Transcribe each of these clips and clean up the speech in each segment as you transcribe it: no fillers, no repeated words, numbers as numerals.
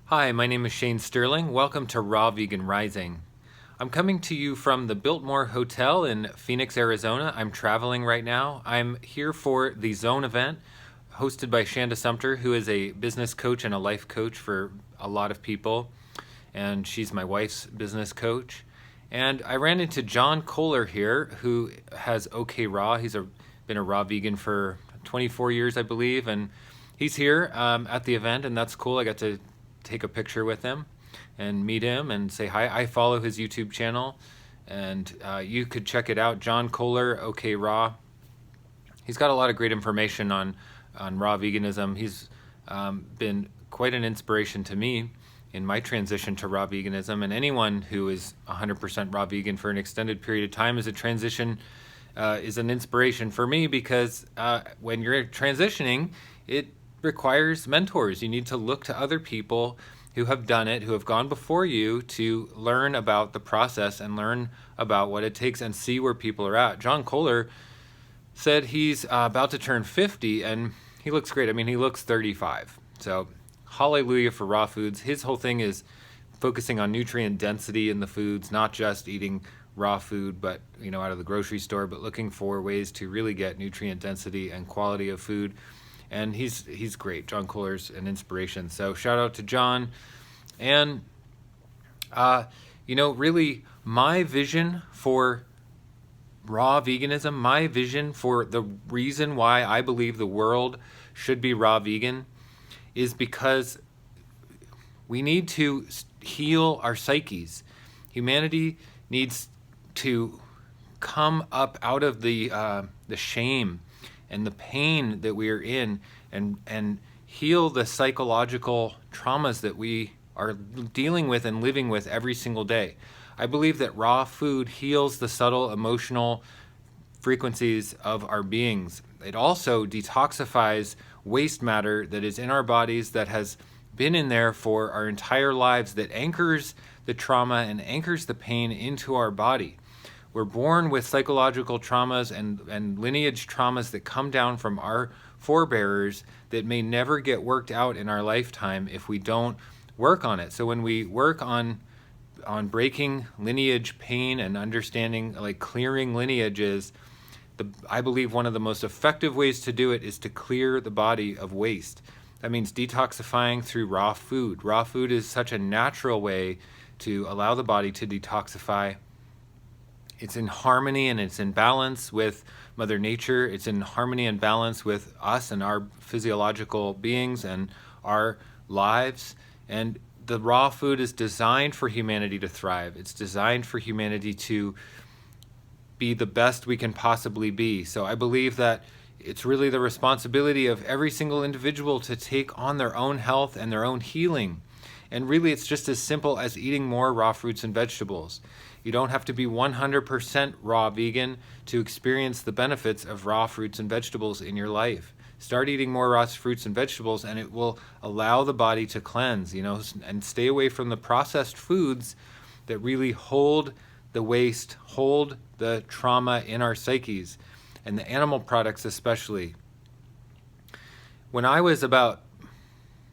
Hi, my name is Shane Sterling. Welcome to Raw Vegan Rising. I'm coming to you from the Biltmore Hotel in Phoenix, Arizona. I'm traveling right now. I'm here for the Zone Event hosted by Shanda Sumter, who is a business coach and a life coach for a lot of people. And she's my wife's business coach. And I ran into John Kohler here, who has Okraw. He's been a raw vegan for 24 years, I believe. And he's here at the event, and that's cool. I got to take a picture with him and meet him and say hi. I follow his YouTube channel, and you could check it out, John Kohler, OK Raw. He's got a lot of great information on raw veganism. He's been quite an inspiration to me in my transition to raw veganism, and anyone who is 100% raw vegan for an extended period of time is a transition, is an inspiration for me, because when you're transitioning, it requires mentors. You need to look to other people who have done it, who have gone before you, to learn about the process and learn about what it takes and see where people are at. John Kohler said he's about to turn 50, and he looks great. I mean, he looks 35. So hallelujah for raw foods. His whole thing is focusing on nutrient density in the foods, not just eating raw food, but out of the grocery store, but looking for ways to really get nutrient density and quality of food. And he's great. John Kohler's an inspiration. So shout out to John. And really my vision for raw veganism, my vision for the reason why I believe the world should be raw vegan, is because we need to heal our psyches. Humanity needs to come up out of the shame and the pain that we are in, and heal the psychological traumas that we are dealing with and living with every single day. I believe that raw food heals the subtle emotional frequencies of our beings. It also detoxifies waste matter that is in our bodies, that has been in there for our entire lives, that anchors the trauma and anchors the pain into our body. We're born with psychological traumas and lineage traumas that come down from our forebears that may never get worked out in our lifetime if we don't work on it. So when we work on breaking lineage pain and understanding, like clearing lineages, I believe one of the most effective ways to do it is to clear the body of waste. That means detoxifying through raw food. Raw food is such a natural way to allow the body to detoxify. It's in harmony and it's in balance with Mother Nature. It's in harmony and balance with us and our physiological beings and our lives. And the raw food is designed for humanity to thrive. It's designed for humanity to be the best we can possibly be. So I believe that it's really the responsibility of every single individual to take on their own health and their own healing. And really, it's just as simple as eating more raw fruits and vegetables. You don't have to be 100% raw vegan to experience the benefits of raw fruits and vegetables in your life. Start eating more raw fruits and vegetables, and it will allow the body to cleanse, and stay away from the processed foods that really hold the waste, hold the trauma in our psyches, and the animal products especially. When I was about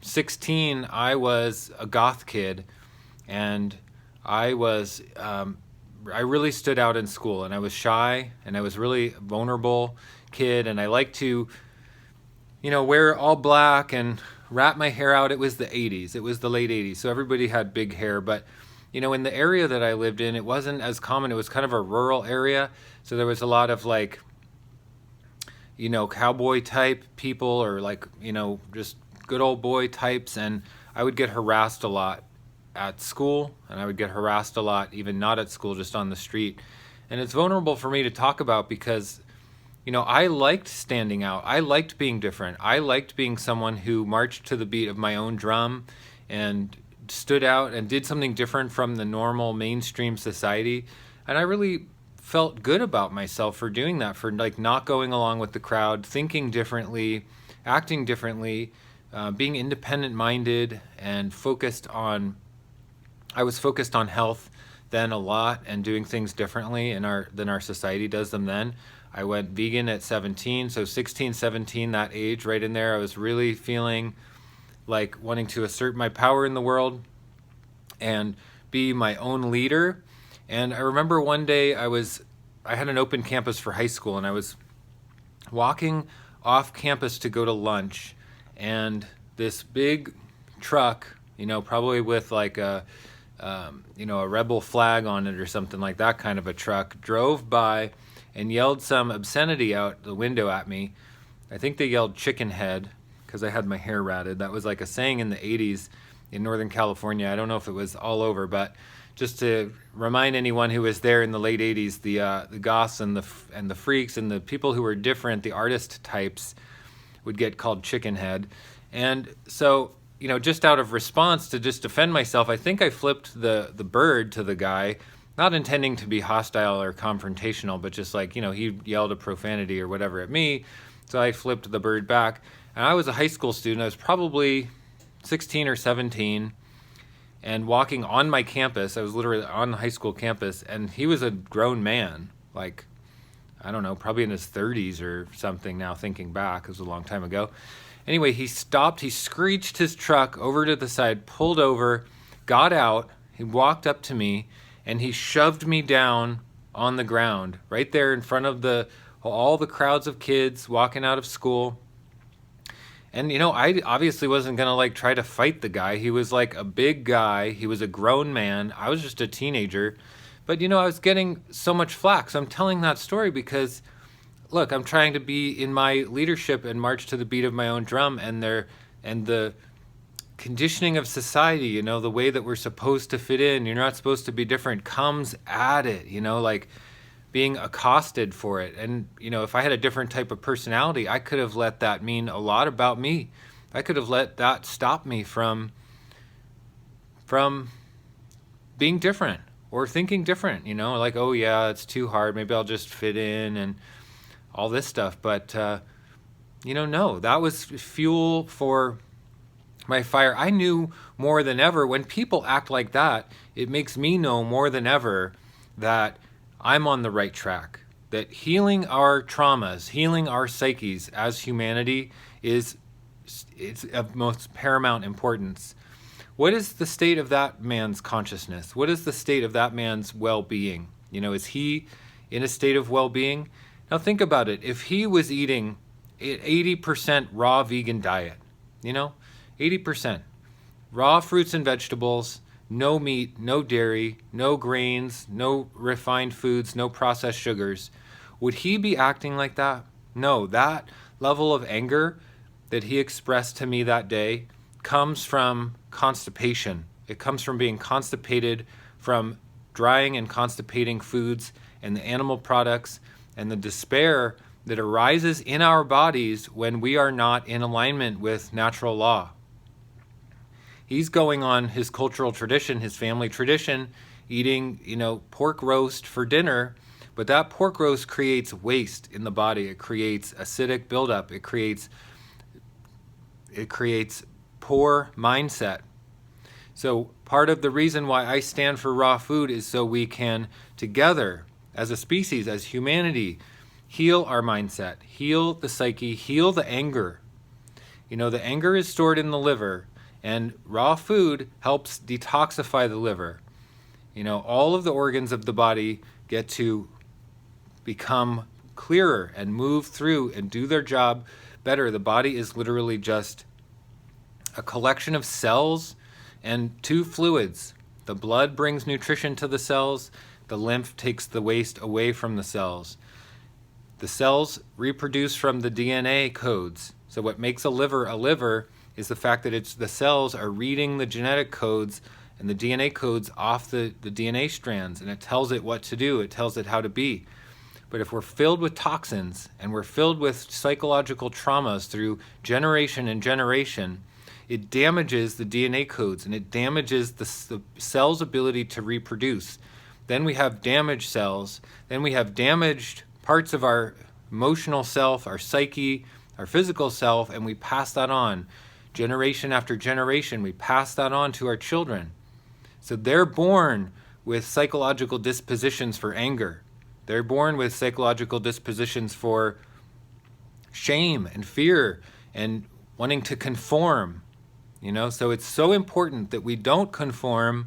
16, I was a goth kid, and I really stood out in school, and I was shy, and I was really vulnerable kid, and I liked to, wear all black and wrap my hair out. It was the 80s. It was the late 80s, so everybody had big hair, but in the area that I lived in, it wasn't as common. It was kind of a rural area, so there was a lot of cowboy type people, or just good old boy types, and I would get harassed a lot at school, and I would get harassed a lot even not at school, just on the street. And it's vulnerable for me to talk about because I liked standing out. I liked being different. I liked being someone who marched to the beat of my own drum and stood out and did something different from the normal mainstream society. And I really felt good about myself for doing that, for not going along with the crowd, thinking differently, acting differently, being independent minded and I was focused on health then a lot, and doing things differently than our society does them then. I went vegan at 17, so 16, 17, that age right in there, I was really feeling like wanting to assert my power in the world and be my own leader. And I remember one day I had an open campus for high school, and I was walking off campus to go to lunch, and this big truck, probably with like a rebel flag on it or something like that kind of a truck, drove by and yelled some obscenity out the window at me. I think they yelled chicken head because I had my hair ratted. That was like a saying in the 80s in Northern California. I don't know if it was all over, but just to remind anyone who was there in the late 80s, the goths and the freaks and the people who were different, the artist types, would get called chicken head. And so, just out of response to just defend myself, I think I flipped the bird to the guy, not intending to be hostile or confrontational, but just like, he yelled a profanity or whatever at me. So I flipped the bird back. And I was a high school student. I was probably 16 or 17 and walking on my campus. I was literally on the high school campus, and he was a grown man, like, I don't know, probably in his 30s or something now, thinking back. It was a long time ago. Anyway, he stopped, he screeched his truck over to the side, pulled over, got out, he walked up to me, and he shoved me down on the ground, right there in front of all the crowds of kids walking out of school. And, I obviously wasn't going to try to fight the guy. He was like a big guy. He was a grown man. I was just a teenager. But, I was getting so much flack. So I'm telling that story because, look, I'm trying to be in my leadership and march to the beat of my own drum, and the conditioning of society, the way that we're supposed to fit in, you're not supposed to be different, comes at it, like being accosted for it. And, if I had a different type of personality, I could have let that mean a lot about me. I could have let that stop me from being different or thinking different, like, oh yeah, it's too hard. Maybe I'll just fit in and all this stuff. But, no, that was fuel for my fire. I knew more than ever when people act like that, it makes me know more than ever that I'm on the right track, that healing our traumas, healing our psyches as humanity it's of most paramount importance. What is the state of that man's consciousness? What is the state of that man's well-being? Is he in a state of well-being? Now think about it. If he was eating an 80% raw vegan diet, 80% raw fruits and vegetables, no meat, no dairy, no grains, no refined foods, no processed sugars, would he be acting like that? No, that level of anger that he expressed to me that day comes from constipation. It comes from being constipated from drying and constipating foods and the animal products and the despair that arises in our bodies when we are not in alignment with natural law. He's going on his cultural tradition, his family tradition, eating, pork roast for dinner, but that pork roast creates waste in the body. It creates acidic buildup. It creates poor mindset. So part of the reason why I stand for raw food is so we can, together, as a species, as humanity, heal our mindset, heal the psyche, heal the anger. The anger is stored in the liver, and raw food helps detoxify the liver. All of the organs of the body get to become clearer and move through and do their job better. The body is literally just a collection of cells and two fluids. The blood brings nutrition to the cells. The lymph takes the waste away from the cells. The cells reproduce from the DNA codes. So what makes a liver is the fact that the cells are reading the genetic codes and the DNA codes off the DNA strands, and it tells it what to do. It tells it how to be. But if we're filled with toxins and we're filled with psychological traumas through generation and generation, it damages the DNA codes and it damages the cell's ability to reproduce. Then we have damaged cells. Then we have damaged parts of our emotional self, our psyche, our physical self, and we pass that on. Generation after generation, we pass that on to our children. So they're born with psychological dispositions for anger. They're born with psychological dispositions for shame and fear and wanting to conform. you know? So it's so important that we don't conform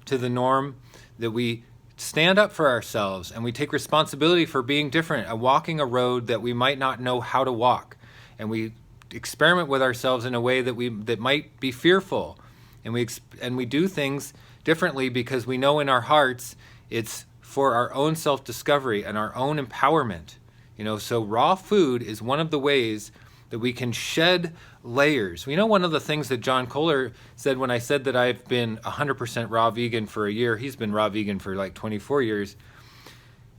to the norm, that we stand up for ourselves and we take responsibility for being different and walking a road that we might not know how to walk. And we experiment with ourselves in a way that might be fearful. And we do things differently because we know in our hearts it's for our own self-discovery and our own empowerment. You know, so raw food is one of the ways that we can shed layers. We know one of the things that John Kohler said when I said that I've been 100% raw vegan for a year. He's been raw vegan for like 24 years.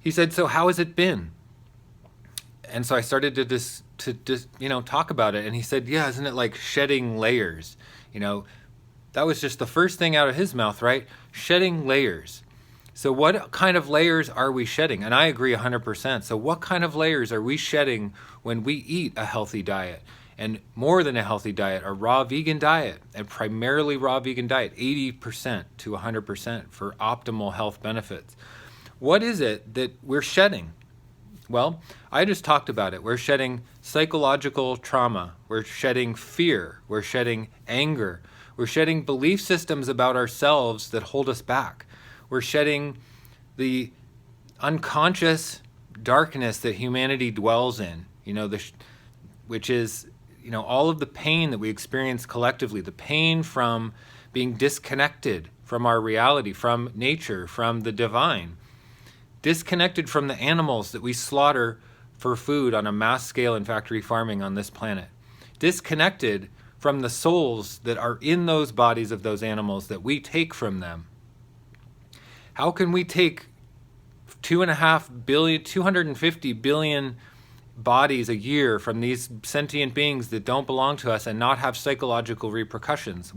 He said, so how has it been? And so I started to just talk about it. And he said, yeah, isn't it like shedding layers? You know, that was just the first thing out of his mouth, right? Shedding layers. So what kind of layers are we shedding? And I agree 100%. So what kind of layers are we shedding when we eat a healthy diet? And more than a healthy diet, a raw vegan diet, and primarily raw vegan diet, 80% to 100% for optimal health benefits. What is it that we're shedding? Well, I just talked about it. We're shedding psychological trauma. We're shedding fear. We're shedding anger. We're shedding belief systems about ourselves that hold us back. We're shedding the unconscious darkness that humanity dwells in, which is, all of the pain that we experience collectively, the pain from being disconnected from our reality, from nature, from the divine, disconnected from the animals that we slaughter for food on a mass scale in factory farming on this planet, disconnected from the souls that are in those bodies of those animals that we take from them. How can we take 250 billion bodies a year from these sentient beings that don't belong to us and not have psychological repercussions?